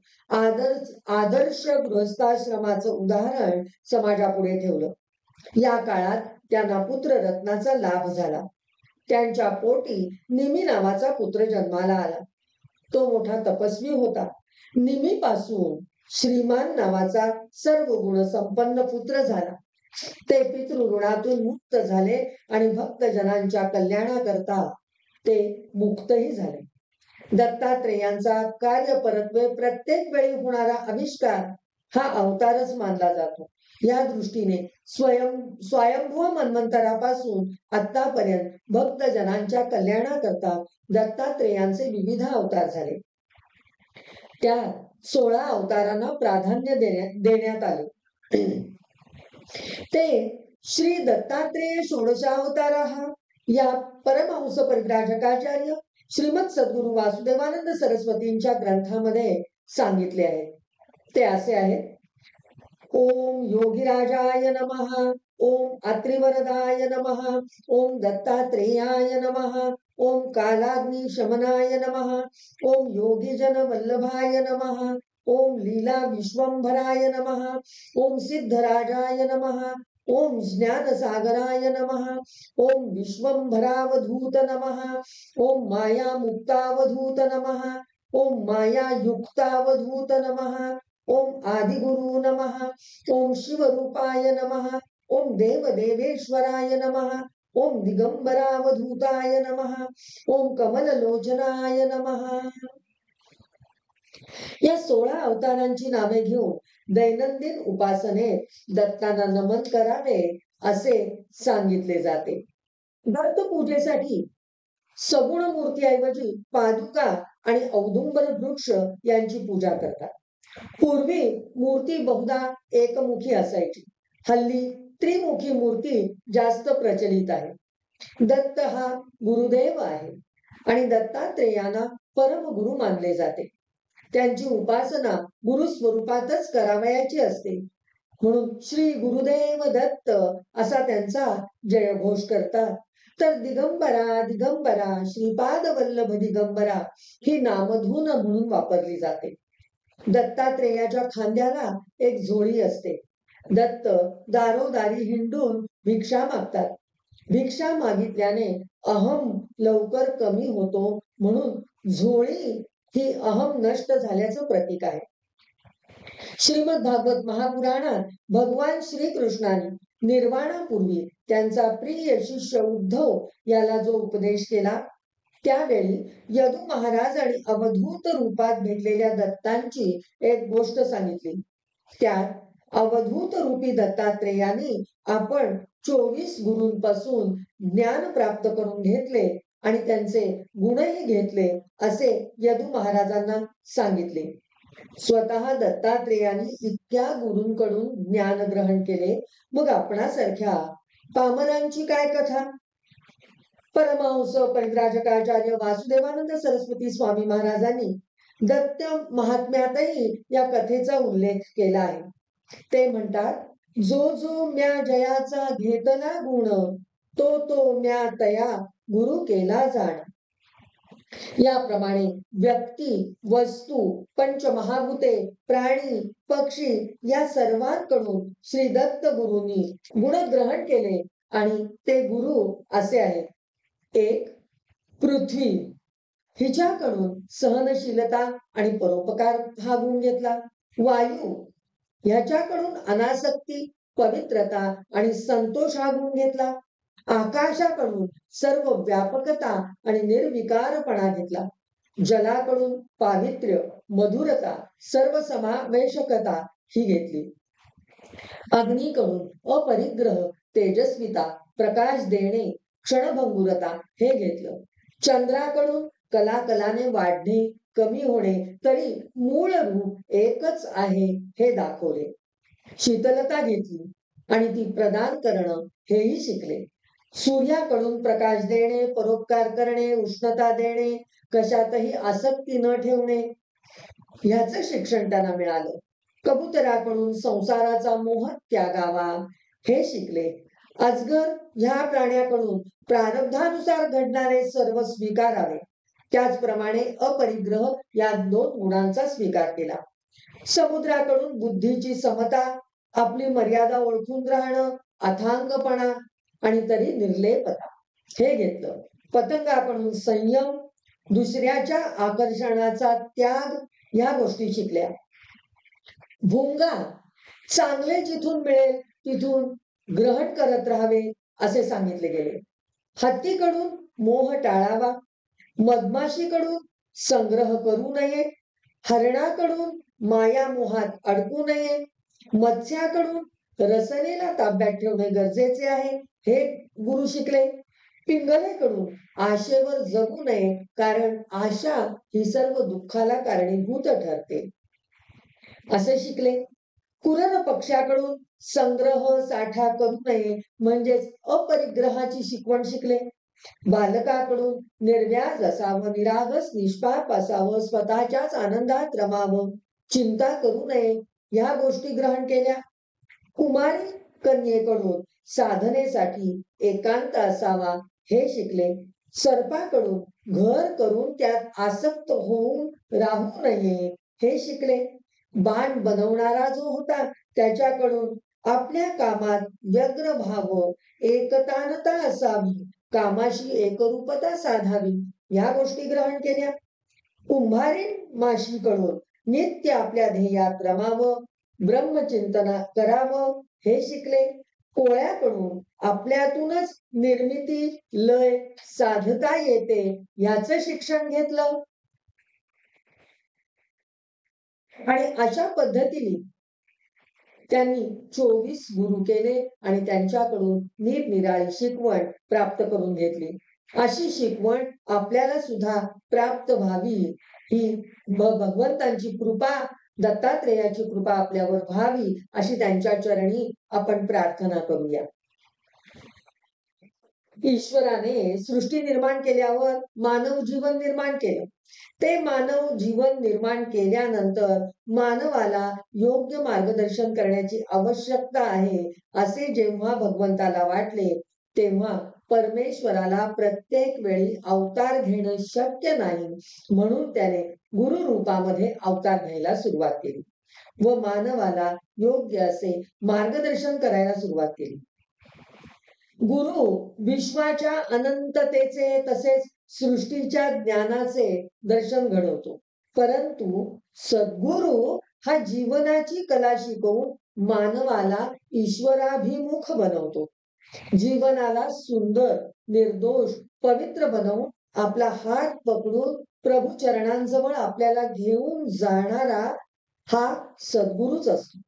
[SPEAKER 1] आदर्श गृहस्थाश्रमाचं उदाहरण समाजापुढे ठेवलं. या काळात त्यांना पुत्ररत्नाचा लाभ झाला. त्यांच्या पोटी निमी नावाचा पुत्र जन्माला आला. तो मोठा तपस्वी होता. निमीपासून श्रीमान नावाचा सर्व गुण संपन्न पुत्र झाला. ते पितृऋणातून मुक्त झाले आणि भक्तजनांच्या कल्याणाकरता ते मुक्तही झाले. दत्तात्रेयांचा कार्यपरत्वे प्रत्येक वेळी होणारा आविष्कार हा अवतारच मानला जातो. या दृष्टीने स्वयंभू मन्वंतरापासून आतापर्यंत भक्तजनांच्या कल्याणाकरता दत्तात्रेयांचे विविध अवतार झाले. त्या 16 अवतारांना प्राधान्य देण्यात आले. ते श्री दत्तात्रेय षोडशावतारः या परमहंस परिव्राजकाचार्य श्रीमद सद्गुरु वासुदेवानंद सरस्वतींच्या ग्रंथामध्ये सांगितले आहे. ते असे आहेत: ओम योगीराजाय नमः, ओम अत्रिवरदाय नमः, ओम दत्तात्रेयाय नमः, ओम कालाग्नि शमनाय नमः, ओम योगीजन वल्लभाय नमः, ओम लीला विश्वंभराय नमः, ओम सिद्धराजाय नमः, ओम ज्ञानसागराय नमः, ओम विश्वंभरावधूत नमः, ओम माया मुक्तावधूत नमः, ओम माया युक्तावधूत नमः, ओम आदिगुरु नमः, ओम शिवरूपाय नमः, ओम देवदेवेश्वराय नमः, ओम दिगंबरावधूताय नमः, ओम कमललोचनाय नमः. या 16 अवतारांची नावे घेऊन दैनंदिन उपासनेत दत्तांना नमन करावे असे सांगितले जाते. दत्त पूजेसाठी सगुण मूर्तीऐवजी पादुका आणि औदुंबर वृक्ष यांची पूजा करतात. पूर्वी मूर्ती बहुधा एकमुखी असायची. हल्ली त्रिमुखी मूर्ती जास्त प्रचलित आहे. दत्त हा गुरुदेव आहे आणि दत्तात्रेयांना परमगुरु मानले जाते. त्यांची उपासना गुरु स्वरूपातच करावयाची असते. म्हणून श्री गुरुदेव दत्त असा त्यांचा जयघोष करतात. तर दिगंबरा दिगंबरा श्रीपाद वल्लभ दिगंबरा ही नामधून म्हणून वापरली जाते. दत्तात्रेयाच्या खांद्याला एक झोळी असते. दत्त दारोदारी हिंडून भिक्षा मागतात. भिक्षा मागितल्याने अहम लवकर कमी होतो, म्हणून झोळी ही अहम नष्ट झाल्याचं प्रतीक आहे. श्रीमद भागवत महापुराणात भगवान श्रीकृष्णाने निर्वाणापूर्वी त्यांचा प्रिय शिष्य उद्धव याला जो उपदेश केला, त्यावेळी यदु महाराज आणि अवधूत रूपात भेटलेल्या दत्तांची एक गोष्ट सांगितली. त्यात अवधूत रूपी दत्तात्रेयांनी आपण 24 गुरूंपासून ज्ञान प्राप्त करून घेतले आणि त्यांचे गुणही घेतले असे यदु महाराजांना सांगितले. स्वतः दत्तात्रेयांनी इतक्या गुरूंकडून ज्ञान ग्रहण केले, मग आपणासारख्या पामरांची काय कथा? परमहंस परिव्राजकाचार्य वासुदेवानंद सरस्वती स्वामी महाराजांनी दत्त महात्म्यातही या कथेचा उल्लेख केला आहे. ते म्हणतात, जो जो म्या जयाचा घेतला गुण, तो तो म्या तया गुरु केला जाण. याप्रमाणे व्यक्ती, वस्तू, पंचमहाभूते, प्राणी, पक्षी या सर्वांकडून श्री दत्त गुरूंनी गुण ग्रहण केले आणि ते गुरु असे आहेत. एक, पृथ्वी, हिच्याकडून सहनशीलता आणि परोपकार हा गुण घेतला. वायू, ह्याच्याकडून अनासक्ती, पवित्रता आणि संतोष हा गुण घेतला. आकाशाकडून सर्व व्यापकता आणि निर्विकारपणा घेतला. जलाकडून पावित्र्य, मधुरता, सर्वसमावेशकता ही घेतली. अग्नीकडून अपरिग्रह, तेजस्विता, प्रकाश देणे, क्षणभंगुरता हे घेतलं. चंद्राकडून कलाकलाने वाढणे, कमी होणे, तरी मूळ रूप एकच आहे हे दाखवले. शीतलता घेतली आणि ती प्रदान करणं हेही शिकले. सूर्याकडून प्रकाश देणे, परोपकार करणे, उष्णता देणे, कशातही आसक्ती न ठेवणे, ह्याचं शिक्षण त्यांना मिळालं. कबुतराकडून संसाराचा मोह त्यागावा हे शिकले. अजगर ह्या प्राण्याकडून प्रारब्धानुसार घडणारे सर्व स्वीकारावे. त्याचप्रमाणे अपरिग्रह या 2 गुणांचा स्वीकार केला. समुद्राकडून बुद्धीची समता, आपली मर्यादा ओळखून राहणं, अथांगपणा आणि तरी निर्लेपता हे घेतलं. पतंगाकडून संयम, दुसऱ्याच्या आकर्षणाचा त्याग या गोष्टी शिकल्या. भुंगा, चांगले जिथून मिळेल तिथून ग्रहण करत राहावे असे सांगितले गेले. हत्तीकडून मोह टाळावा, मधमाशीकडून संग्रह करू नये, हरणाकडून माया मोहात अडकू नये, मत्स्याकडून रसनेला ताब्यात ठेवणे गरजेचे आहे हे गुरु शिकले. पिंगलेकडून आशेवर जगू नये, कारण आशा ही सर्व दुःखाला कारणीभूत ठरते असे शिकले. कुरर पक्ष्याकडून संग्रह साठा करू नये म्हणजेच अपरिग्रहाची शिकवण शिकले. बालकाकडून निर्व्याज असावं, निरागस निष्पाप असावं, स्वतःच्याच आनंदात रमावं, चिंता करू नये ह्या गोष्टी ग्रहण केल्या. कुमारी कन्येकडून साधनेसाठी एकांत असावा हे शिकले. सर्पाकडून घर करून त्यात आसक्त होऊन राहू नये हे शिकले. बाण बनवणारा जो होता त्याच्याकडून आपल्या कामात व्यग्र भाव, एकतानता असावी, कामाशी एकरूपता साधावी या गोष्टी ग्रहण केल्या. कुंभारीण माशीकडून नित्य आपल्या ध्येयात रमावं, ब्रह्मचिंतन करावं हे शिकले. कोळ्याकडून आपल्यातूनच निर्मिती, लय साधता येते याचं शिक्षण घेतलं. आणि अशा पद्धतीने त्यांनी 24 गुरु केले आणि त्यांच्याकडून निरनिराळी शिकवण प्राप्त करून घेतली. अशी शिकवण आपल्याला सुद्धा प्राप्त व्हावी ही भगवंतांची कृपा, दत्तात्रेयाची कृपा आपल्यावर व्हावी अशी त्यांच्या चरणी आपण प्रार्थना करूया. ईश्वराने सृष्टी निर्माण केल्यावर मानव जीवन निर्माण केलं. ते मानव जीवन निर्माण केल्यानंतर मानवाला योग्य मार्गदर्शन करण्याची आवश्यकता आहे असे जेव्हा भगवंताला वाटले, तेव्हा परमेश्वराला प्रत्येक वेळी अवतार घेणं शक्य नाही, म्हणून त्याने गुरु रूपामध्ये अवतार घ्यायला सुरुवात केली व मानवाला योग्य असे मार्गदर्शन करायला सुरुवात केली. गुरु विश्वाच्या अनंततेचे तसेच सृष्टीच्या ज्ञानाचे दर्शन घडवतो, परंतु सद्गुरु हा जीवनाची कला शिकवून मानवाला ईश्वराभिमुख बनवतो. जीवनाला सुंदर, निर्दोष, पवित्र बनवून आपला हात पकडून प्रभू चरणांजवळ आपल्याला घेऊन जाणारा हा सद्गुरूच असतो.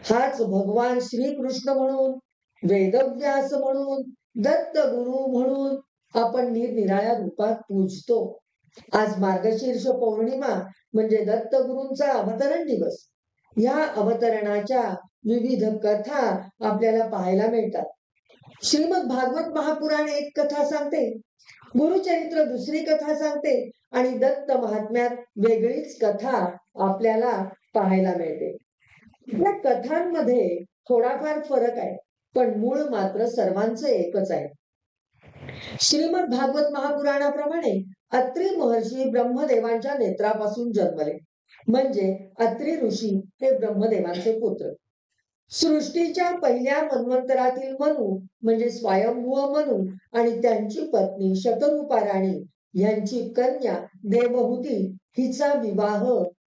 [SPEAKER 1] हाच भगवान श्रीकृष्ण म्हणून, वेदव्यास म्हणून, दत्त गुरु म्हणून आपण निरनिराळ्या रूपात पूजतो. आज मार्गशीर्ष पौर्णिमा म्हणजे दत्तगुरूंचा अवतरण दिवस. या अवतरणाच्या विविध कथा आपल्याला पाहायला मिळतात. श्रीमद भागवत महापुराण एक कथा सांगते, गुरुचरित्र दुसरी कथा सांगते आणि दत्त महात्म्यात वेगळीच कथा आपल्याला पाहायला मिळते. या कथांमध्ये थोडाफार फरक आहे, पण मूळ मात्र सर्वांचं एकच आहे. श्रीमद भागवत महापुराणाप्रमाणे अत्रि महर्षी ब्रह्मदेवांच्या नेत्रापासून जन्मले, म्हणजे अत्रि ऋषी हे ब्रह्मदेवांचे पुत्र. सृष्टीच्या पहिल्या मन्वंतरातील मनु म्हणजे स्वयंभू मनु आणि त्यांची पत्नी शतरूपा राणी यांची कन्या देवहूती हिचा विवाह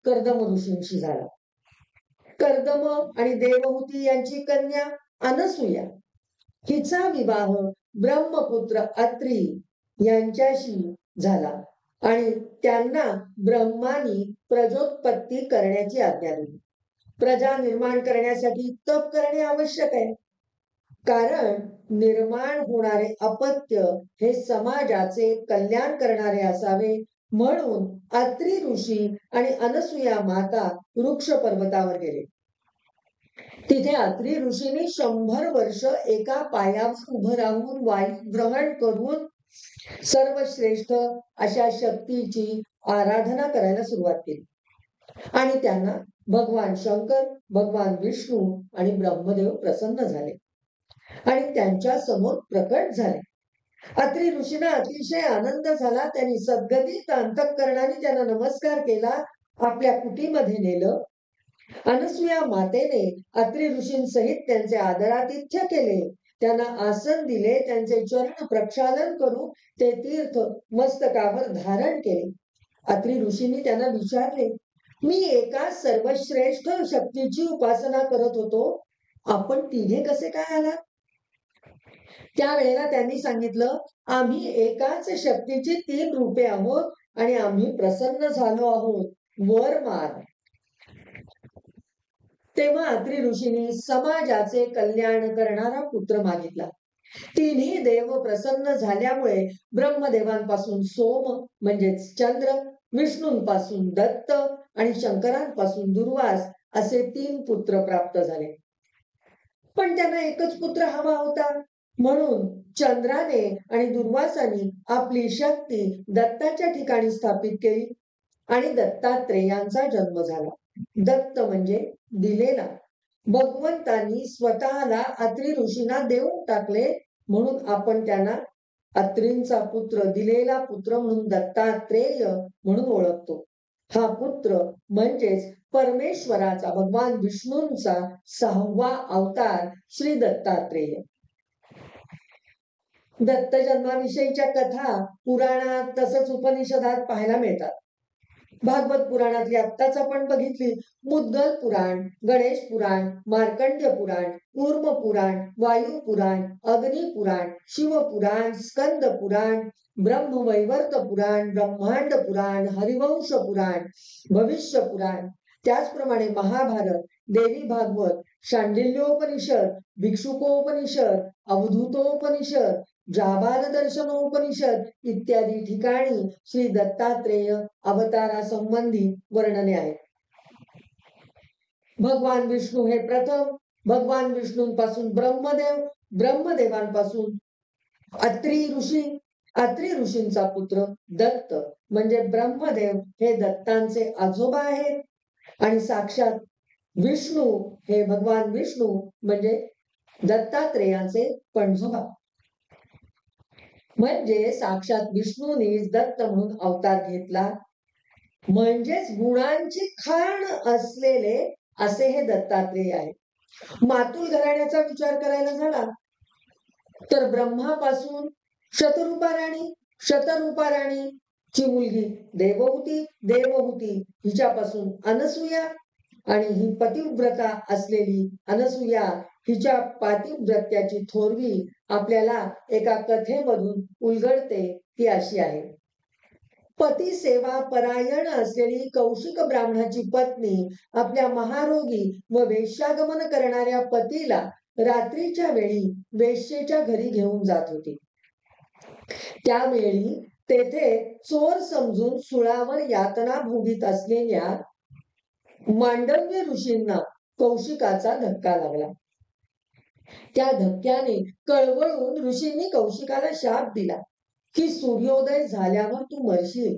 [SPEAKER 1] कर्दम ऋषींशी झाला. कर्दम आणि देवहूती यांची कन्या अनसूया हिचा विवाह ब्रह्मपुत्र अत्रि यांच्याशी झाला आणि त्यांना ब्रह्मानी प्रजोत्पत्ती करण्याची आज्ञा दिली. प्रजा निर्माण करण्यासाठी तप करणे आवश्यक आहे, कारण निर्माण होणारे अपत्य हे समाजाचे कल्याण करणारे असावे. म्हणून अत्रि ऋषी आणि अनसूया माता वृक्ष पर्वतावर गेले. तिथे अत्रि ऋषींनी 100 वर्ष एका पायावर उभं राहून वायू ग्रहण करून सर्वश्रेष्ठ अशा शक्तीची आराधना करायला सुरुवात केली आणि त्यांना भगवान शंकर, भगवान विष्णू आणि ब्रह्मदेव प्रसन्न झाले आणि त्यांच्या समोर प्रकट झाले. अत्रि ऋषींना अतिशय आनंद झाला. त्यांनी सद्गतीत अंतःकरणाने त्यांना नमस्कार केला, आपल्या कुटीमध्ये नेलं. अनसूया मातेने अत्रि ऋषींसहित त्यांचे आदरातिथ्य केले, त्यांना आसन दिले, त्यांचे चरण प्रक्षालन करून ते तीर्थ मस्तकावर धारण केले. अत्रि ऋषींनी त्यांना विचारले, मी एका सर्वश्रेष्ठ शक्तीची उपासना करत होतो, आपण तिघे कसे काय आलात? त्यावेळेला त्यांनी सांगितलं, आम्ही एकाच शक्तीची 3 रूपे आहोत आणि आम्ही प्रसन्न झालो आहोत, वर माग. तेव्हा अत्रि ऋषींनी समाजाचे कल्याण करणारा पुत्र मागितला. तिन्ही देव प्रसन्न झाल्यामुळे ब्रह्मदेवांपासून सोम म्हणजेच चंद्र, विष्णूंपासून दत्त आणि शंकरांपासून दुर्वास असे 3 पुत्र प्राप्त झाले. पण त्यांना एकच पुत्र हवा होता, म्हणून चंद्राने आणि दुर्वासाने आपली शक्ती दत्ताच्या ठिकाणी स्थापित केली आणि दत्तात्रेयांचा जन्म झाला. दत्त म्हणजे दिलेला. भगवंतांनी स्वतःला अत्रि ऋषींना देऊन टाकले, म्हणून आपण त्यांना अत्रींचा पुत्र, दिलेला पुत्र म्हणून दत्तात्रेय म्हणून ओळखतो. हा पुत्र म्हणजेच परमेश्वराचा, भगवान विष्णूंचा 6वा अवतार श्री दत्तात्रेय. दत्त जन्माविषयीच्या कथा पुराणात तसंच उपनिषदात पाहायला मिळतात. भागवत पुराणातली आत्ताच आपण बघितली मुद्गल पुराण, गणेश पुराण, मार्कंड्य पुराण, कूर्म पुराण, वायू पुराण, अग्नी पुराण, शिव पुराण, स्कंद पुराण, ब्रह्मवैवर्त पुराण, ब्रह्मांड पुराण, हरिवंश पुराण, भविष्य पुराण, त्याचप्रमाणे महाभारत, देवी भागवत, शांडिल्योपनिषद, भिक्षुकोपनिषद, अवधूतोपनिषद, जाबाल दर्शनोपनिषद इत्यादी ठिकाणी श्री दत्तात्रेय अवतारासंबंधी वर्णने आहेत. भगवान विष्णू हे प्रथम, भगवान विष्णूंपासून ब्रह्मदेव, ब्रह्मदेवांपासून अत्रि ऋषी, अत्रि ऋषींचा पुत्र दत्त म्हणजे ब्रह्मदेव हे दत्तांचे आजोबा आहेत आणि साक्षात विष्णू हे भगवान विष्णू म्हणजे दत्तात्रेयांचे पणजोबा. म्हणजे साक्षात विष्णूनीच दत्त म्हणून अवतार घेतला, म्हणजेच गुणांची खाण असलेले असे हे दत्तात्रेय आहे. मातुल घराण्याचा विचार करायला झाला तर ब्रह्मापासून शतरूपा राणी, शतरूपा राणीची मुलगी देवहूती, देवहूती हिच्यापासून अनसूया आणि ही पतिव्रता असलेली अनसूया हिच्या पातिव्रत्याची थोरवी आपल्याला एका कथेमधून उलगडते ती अशी आहे. पती सेवा परायण असलेली कौशिक ब्राह्मणाची पत्नी आपल्या महारोगी व वेश्यागमन करणाऱ्या पतीला रात्रीच्या वेळी वेश्येच्या घरी घेऊन जात होती. त्यावेळी तेथे चोर समजून सुळावर यातना भोगीत असलेल्या मांडव्य ऋषींना कौशिकाचा धक्का लागला. त्या धक्क्याने कळवळून ऋषींनी कौशिकाला शाप दिला की सूर्योदय झाल्यावर तू मरशील.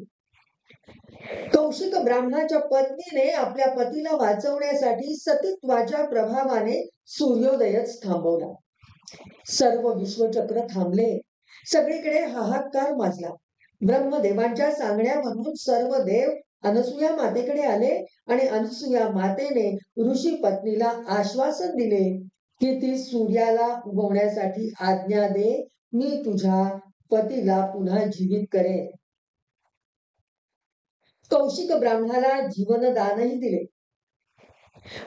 [SPEAKER 1] कौशिक ब्राह्मणाच्या पत्नीने आपल्या पतीला वाचवण्यासाठी सतीत्वाच्या प्रभावाने सूर्योदयच थांबवला. सर्व विश्वचक्र थांबले. सगळीकडे हाहाकार माजला. ब्रह्मदेवांच्या सांगण्यावरून सर्व देव अनसुया मातेकडे आले आणि अनसुया मातेने ऋषी पत्नीला आश्वासन दिले की ती सूर्याला उगवण्यासाठी आज्ञा दे, मी तुझ्या पतीला पुन्हा जीवित करेन. कौशिक ब्राह्मणाला जीवनदानही दिले.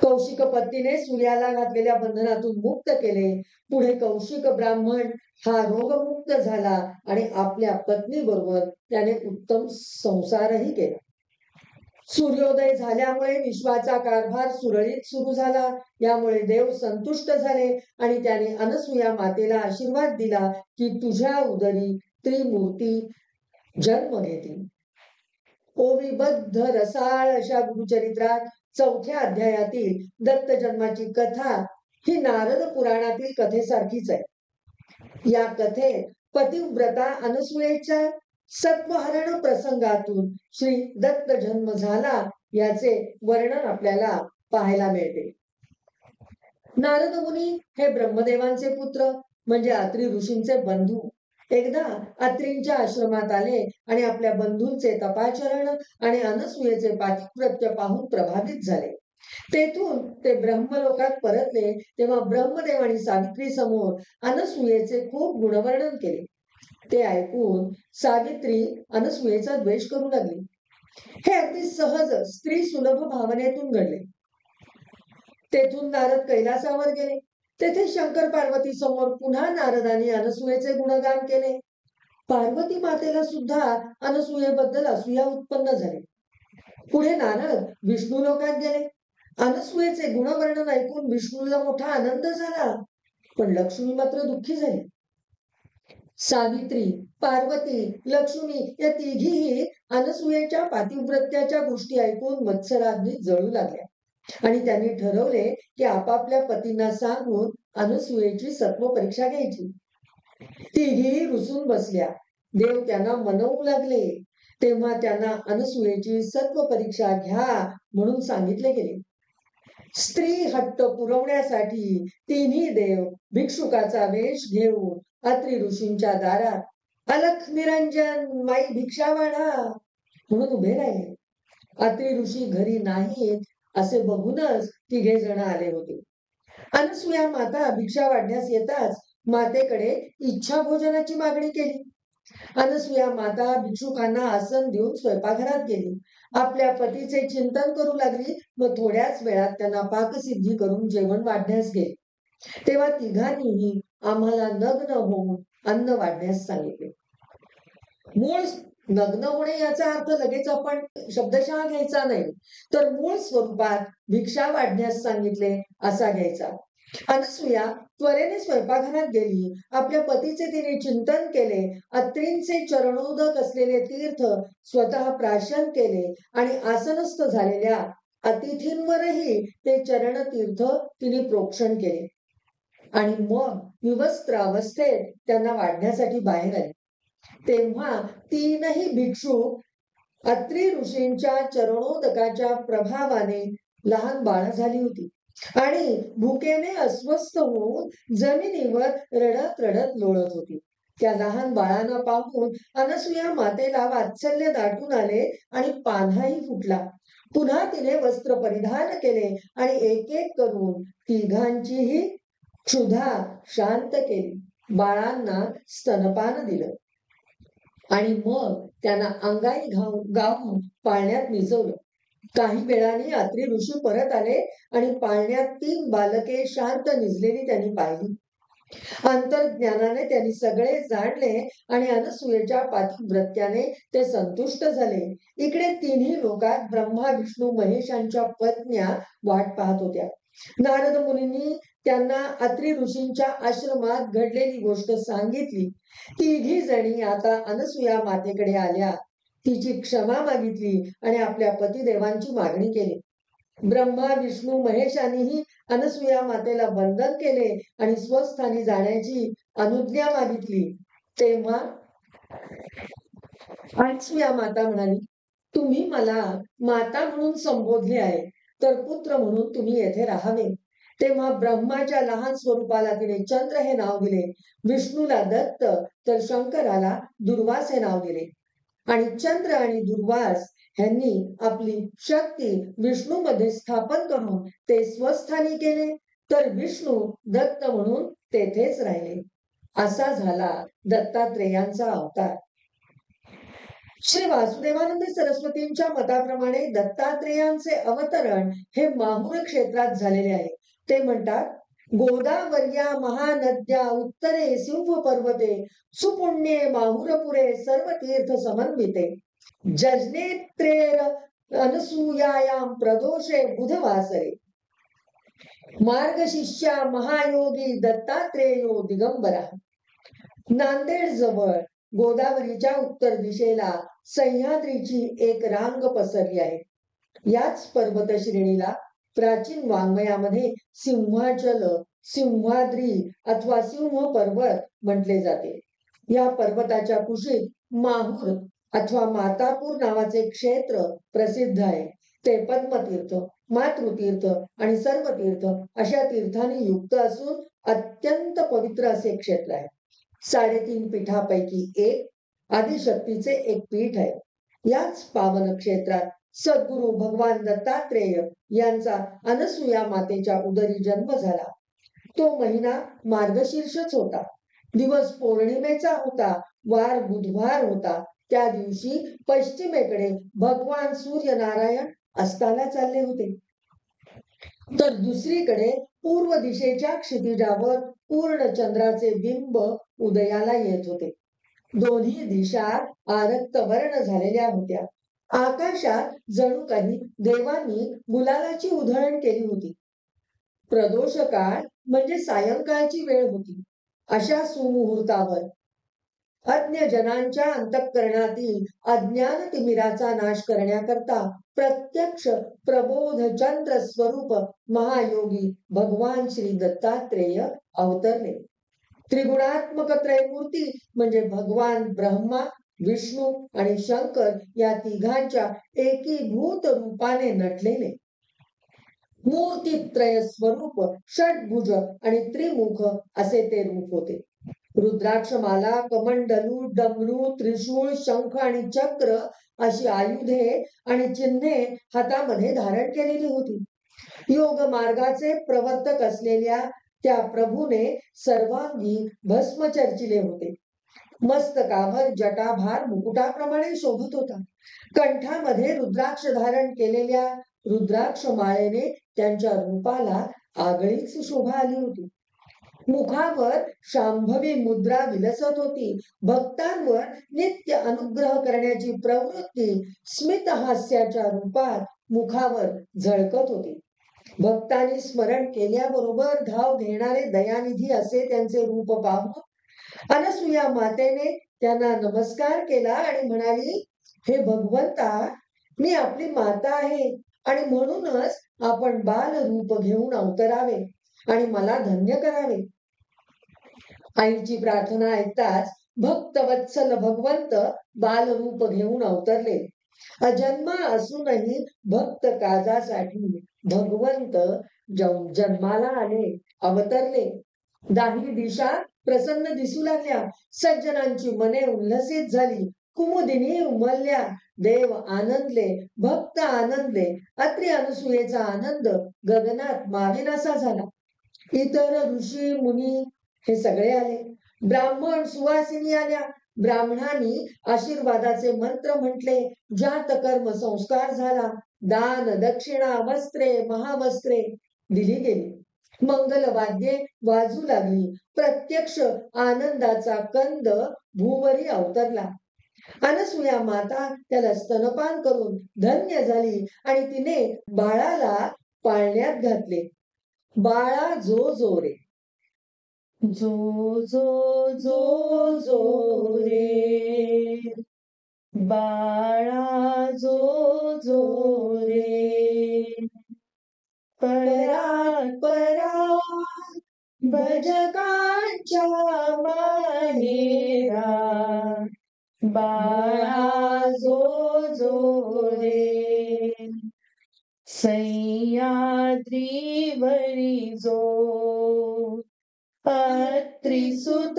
[SPEAKER 1] कौशिक पत्नीने सूर्याला घातलेल्या बंधनातून मुक्त केले. पुढे कौशिक ब्राह्मण हा रोगमुक्त झाला आणि आपल्या पत्नी बरोबर त्याने उत्तम संसारही केला. सूर्योदय झाल्यामुळे विश्वाचा कारभार सुरळीत सुरू झाला. यामुळे देव संतुष्ट झाले आणि त्याने अनसुया मातेला आशीर्वाद दिला की तुझ्या उदरी त्रिमूर्ती जन्म घेतील. ओवीबद्ध रसाळ अशा गुरुचरित्रात 4थ्या अध्यायातील दत्त जन्माची कथा ही नारद पुराणातील कथेसारखीच आहे. या कथेत पतिव्रता अनसुयेच्या सत्वहरण प्रसंगातून श्री दत्त जन्म झाला याचे वर्णन आपल्याला पाहायला मिळते. नारद मुनी हे ब्रह्मदेवांचे पुत्र म्हणजे अत्री ऋषींचे बंधू एकदा अत्रींच्या आश्रमात आले आणि आपल्या बंधूंचे तपाचरण आणि अनसुयेचे पातिव्रत्य पाहून प्रभावित झाले. तेथून ते ब्रह्मलोकात परतले तेव्हा ब्रह्मदेव आणि सावित्री समोर अनसुयेचे खूप गुणवर्णन केले. ते ऐकून सावित्री अनसुयेचा द्वेष करू लागली. हे अगदी सहज स्त्री सुलभ भावनेतून घडले. तेथून नारद कैलासावर गेले. तेथे शंकर पार्वती समोर पुन्हा नारदांनी अनसुयेचे गुणगान केले. पार्वती मातेला सुद्धा अनसुयेबद्दल असूया उत्पन्न झाली. पुढे नारद विष्णू लोकात गेले. अनसुयेचे गुणवर्णन ऐकून विष्णूला मोठा आनंद झाला, पण लक्ष्मी मात्र दुःखी झाली. सावित्री, पार्वती, लक्ष्मी या तिघीही अनसुयेच्या पातिव्रत्याच्या गोष्टी ऐकून मत्सराग्नीत जळू लागल्या आणि त्यांनी ठरवले की आपापल्या पतींना सांगून अनसुयेची सत्व परीक्षा घ्यायची. तिघी रुसून बसल्या. देव त्यांना मनवू लागले. तेव्हा त्यांना अनसुयेची सत्व परीक्षा घ्या म्हणून सांगितले गेले. स्त्री हट्ट पुरवण्यासाठी तिन्ही देव भिक्षुकाचा वेश घेऊन अत्री ऋषींच्या दारात अलख निरंजन माई भिक्षा वाढा म्हणून उभे राहिले. अत्री ऋषी घरी नाहीत असे बघूनच तिघे जण आले होते. अनसुया माता भिक्षा वाढण्यास येताच मातेकडे इच्छा भोजनाची मागणी केली. अनसुया माता भिक्षुकांना आसन देऊन स्वयंपाकघरात गेली. आपल्या पतीचे चिंतन करू लागली व थोड्याच वेळात त्यांना पाकसिद्धी करून जेवण वाढण्यास गेले. तेव्हा तिघांनीही आम्हाला नग्न होऊन अन्न वाढण्यास सांगितले. मूळ नग्न होणे याचा अर्थ लगेच आपण शब्दशः घ्यायचा नाही, तर मूळ स्वरूपात भिक्षा वाढण्यास सांगितले असा घ्यायचा. अनसुया त्वरेने स्वयंपाकघरात गेली. आपल्या पतीचे तिने चिंतन केले. अत्रींचे चरणोदक असलेले तीर्थ स्वतः प्राशन केले आणि आसनस्थ झालेल्या अतिथींवरही ते चरण तीर्थ तिने प्रोक्षण केले आणि मग विवस्त्र अवस्थेत त्यांना वाढण्यासाठी बाहेर आले. तेव्हा तीनही भिक्षुक अत्री ऋषींच्या चरणोदकाच्या प्रभावाने लहान बाळ झाली होती आणि भुकेने अस्वस्थ होऊन जमिनीवर रडत रडत लोळत होती. त्या लहान बाळांना पाहून अनसुया मातेला वात्सल्य दाटून आले आणि पान्हाही फुटला. पुन्हा तिने वस्त्र परिधान केले आणि एक एक करून तिघांचीही क्षुधा शांत केली. बाळांना स्तनपान दिलं आणि मग त्यांना अंगाई गाऊन पाळण्यात निजवलं. काही वेळाने अत्री ऋषी परत आले आणि पाळण्यात 3 बालके शांत निजलेली त्यांनी पाहिली. अंतर्ज्ञानाने त्यांनी सगळे जाणले आणि अनसुयेच्या पातिव्रत्याने ते संतुष्ट झाले. इकडे तिन्ही लोकात ब्रह्मा विष्णू महेशांच्या पत्न्या वाट पाहत होत्या. नारद मुनींनी त्यांना अत्रि ऋषींच्या आश्रमात घडलेली गोष्ट सांगितली. तिघी जणी आता अनसुया मातेकडे आल्या, तिची क्षमा मागितली आणि आपल्या पतिदेवांची मागणी केली. ब्रह्मा विष्णू महेशांनीही अनसुया मातेला वंदन केले आणि स्वस्थानी जाण्याची अनुज्ञा मागितली. तेव्हा अनसुया माता म्हणाली, तुम्ही मला माता म्हणून संबोधले आहे, तर पुत्र म्हणून तुम्ही येथे राहावे. तेव्हा ब्रह्माच्या लहान स्वरूपाला तिने चंद्र हे नाव दिले, विष्णूला दत्त तर शंकराला दुर्वास हे नाव दिले. आणि चंद्र आणि दुर्वास ह्यांनी आपली शक्ती विष्णू मध्ये स्थापन करून ते स्वस्थानी केले, तर विष्णू दत्त म्हणून तेथेच राहिले. असा झाला दत्तात्रेयांचा अवतार. श्री वासुदेवानंद सरस्वतींच्या मताप्रमाणे दत्तात्रेयांचे अवतरण हे माहुर क्षेत्रात झालेले आहे. ते म्हणतात, गोदावर्या महानद्या उत्तरे सिंह पर्वते सुपुण्ये माहुरपुरे सर्व तीर्थ समन्विते जजनेत्रेर अनसूयायाम प्रदोषे बुधवासरे मार्गशिष्या महायोगी दत्तात्रेयो दिगंबरा. नांदेड जवळ गोदावरीच्या उत्तर दिशेला सह्याद्रीची एक रांग पसरली आहे. याच पर्वत श्रेणीला प्राचीन वाङ्मयामध्ये सिंहाचल, सिंहाद्री अथवा सिंह पर्वत म्हटले जाते. या पर्वताच्या कुशीत माहूर अथवा मातापूर नावाचे क्षेत्र प्रसिद्ध आहे. ते पद्मतीर्थ, मातृतीर्थ आणि सर्वतीर्थ अशा तीर्थांनी युक्त असून अत्यंत पवित्र असे क्षेत्र आहे. 3.5 पीठापैकी एक आदिशक्तीचे एक पीठ आहे. याच पावन क्षेत्रात सद्गुरु भगवान दत्तात्रेय यांचा अनसुया मातेच्या उदरी जन्म झाला. तो महिना मार्गशीर्षच होता. दिवस पौर्णिमेचा होता, वार बुधवार होता. त्या दिवशी पश्चिमेकडे भगवान सूर्यनारायण अस्ताला चालले होते, तर दुसरीकडे पूर्व दिशेच्या क्षितिजावर पूर्ण चंद्राचे बिंब उदयाला येत होते. दोन्ही दिशा आरक्त वर्ण झालेल्या होत्या. आकाशात जणू काही देवांनी गुलालाची उधळण केली होती. प्रदोष काळ म्हणजे सायंकाळची वेळ होती. अशा सुमुहूर्तावर अज्ञजनांच्या अंतःकरणातील अज्ञान तिमिराचा नाश करण्याकरता प्रत्यक्ष प्रबोध चंद्र स्वरूप महायोगी भगवान श्री दत्तात्रेय अवतरले. त्रिगुणात्मक त्रयमूर्ती म्हणजे भगवान ब्रह्मा, विष्णू आणि शंकर या तिघांच्या एकीभूत रूपाने नटलेले. मूर्तित्रय स्वरूप षटभुज आणि त्रिमुख असे ते रूप होते. रुद्राक्षमाला, कमंडलू, डमरू, त्रिशूळ, शंख आणि चक्र अशी आयुधे आणि चिन्हे हातामध्ये धारण केलेली होती. योग मार्गाचे प्रवर्तक असलेल्या त्या प्रभूने सर्वांगी भस्म चर्चिले होते. मस्तकावर जटाभार मुकुटाप्रमाणे शोभत होता. कंठामध्ये रुद्राक्ष धारण केलेल्या रुद्राक्ष माळेने त्यांच्या रूपाला आगळीच शोभा आली होती. मुखावर शांभवी मुद्रा विलसत होती. भक्तांवर नित्य अनुग्रह करण्याची प्रवृत्ती स्मित हास्याच्या रूपात मुखावर झळकत होती. भक्तांनी स्मरण केल्याबरोबर धाव घेणारे दयानिधी असे त्यांचे रूप पाहून अनसुया मातेने त्यांना नमस्कार केला आणि म्हणाली, हे भगवंता, मी आपली माता आहे आणि म्हणूनच आपण बाल रूप घेऊन अवतरावे आणि मला धन्य करावे. आईची प्रार्थना ऐकताच भक्तवत्सल भगवंत बालरूप घेऊन अवतरले. अजन्मा असूनही भक्त काजासाठी भगवंत जन्माला आले, अवतरले. दाही दिशा प्रसन्न दिसू लागल्या. सज्जनांची मने उल्हसित झाली. कुमुदिनी उमलल्या. देव आनंदले, भक्त आनंदले. अत्रि अनसुयेचा आनंद गगनात मावेनासा झाला. इतर ऋषी मुनी हे सगळे आले. ब्राह्मण सुवासिनी आल्या. ब्राह्मणांनी आशीर्वादाचे मंत्र म्हटले. जातकर्म संस्कार झाला. दान, दक्षिणा, वस्त्रे, महावस्त्रे दिली गेली. मंगल वाद्ये वाजू लागली. प्रत्यक्ष आनंदाचा कंद भूवरी अवतरला. अनसुया माता त्याला स्तनपान करून धन्य झाली आणि तिने बाळाला पाळण्यात घातले. बाळा जो जो रे. जो जो जो जो रे, बाळा जो जो रे, परात परात भजकांच्या माहेरा, बाळा जो जो रे, सह्याद्रीवरी जो अत्रिसुत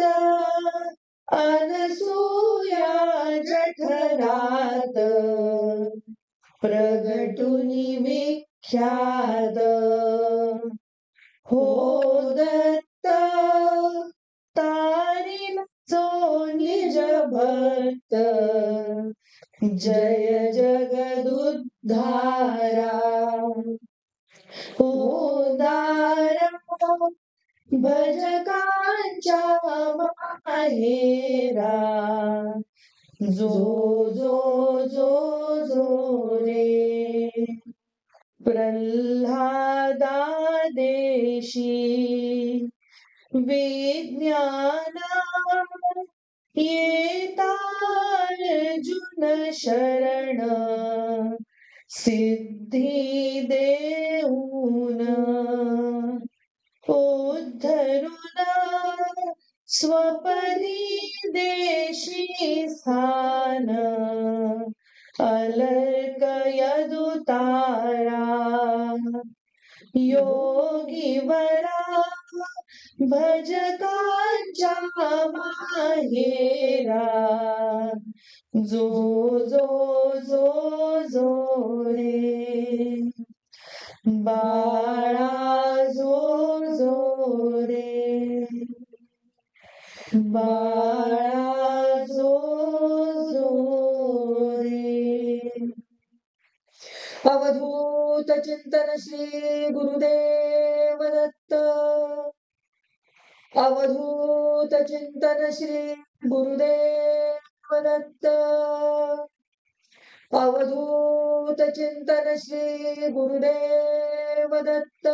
[SPEAKER 1] अनसूया जठरात, प्रगटुनी विख्यात, हो दत्त तारिल जो निज भक्त, जय जगदुद्धारा, उदार भजकांच्या माहेरा, जो जो जो जो रे, प्रल्हादादेशी विज्ञाना येता अर्जुन शरण, सिद्धी देऊन उद्धरुन स्वपरी देशी स्थान, अलर्क यदुतारा, योगीवरा भजकांच्या माहेरा, जो जो जो जो रे, बाळा जो जो रे, बाळा जो जो रे. अवधूत चिंतन श्री गुरुदेव दत्त. अवधूत चिंतन श्री गुरुदेव दत्त. अवधूत चिंतन श्री गुरुदेव दत्त.